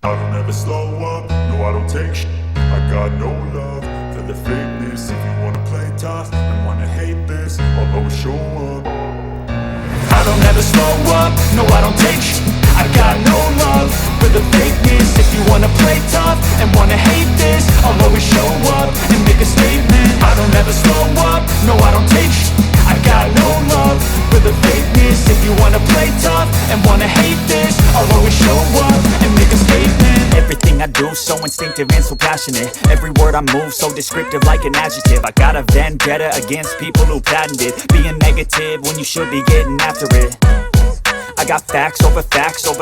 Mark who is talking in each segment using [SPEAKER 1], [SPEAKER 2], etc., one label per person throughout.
[SPEAKER 1] I don't ever slow up, no I don't take shit. I got no love for the fakeness. If you wanna play tough and wanna hate this, I'll always show up.
[SPEAKER 2] I don't ever slow up, no I don't take shit. I got no love for the fakeness. If you wanna play tough and wanna hate this, I'll always show up and make a statement. I don't ever slow up, no I don't take shit. I got no love for the fakeness. If you wanna play tough and wanna hate this, I'll always show up and make a statement. Everything I do so instinctive and so passionate. Every word I move so descriptive like an adjective. I got a vendetta against people who patented being negative when you should be getting after it. I got facts over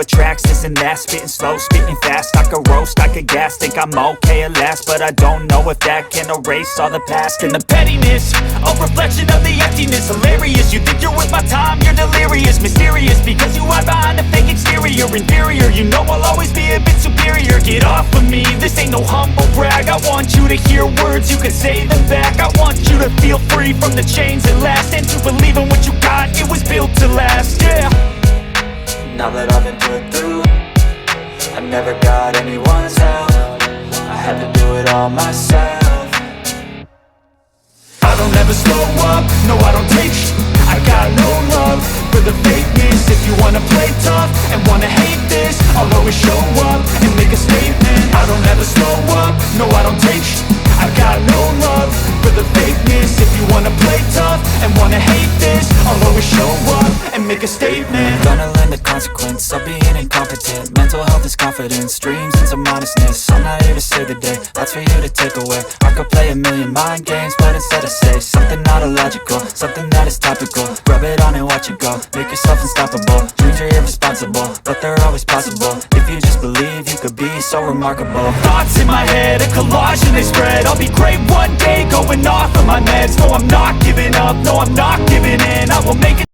[SPEAKER 2] tracks, this and that. Spitting slow, spitting fast. I could roast, I could gas. Think I'm okay at last, but I don't know if that can erase all the past. And the pettiness, a reflection of the emptiness. Hilarious, you think you're worth my time, you're delirious. Mysterious, because you hide behind a fake exterior. Inferior, you know I'll always be a bit superior. Get off of me, this ain't no humble brag. I want you to hear words, you can say them back. I want you to feel free from the chains that last, and to believe in what you got, it was built to last, yeah.
[SPEAKER 3] Now that I've been put through, I never got anyone's help. I had to do it all myself.
[SPEAKER 2] I don't ever slow up, no I don't take shit. I got no love for the fakeness. If you wanna play tough and wanna hate this, I'll always show up and make a statement. I don't ever slow up, no I don't take shit. I got no love for the fakeness. If you wanna play tough and wanna hate this, I'll always show up and make a statement.
[SPEAKER 3] Gonna learn the consequence of being incompetent. Mental health is confidence, dreams and some honestness. I'm not here to save the day, that's for you to take away. I could play a million mind games, but instead I say something not illogical, something that is topical. Rub it on and watch it go, make yourself unstoppable. Dreams are irresponsible, but they're always possible. If you just believe, you could be so remarkable.
[SPEAKER 2] Thoughts in my head, a collage and they spread. I'll be great one day, going off of my meds. No, I'm not giving up, no, I'm not giving in. I will make it.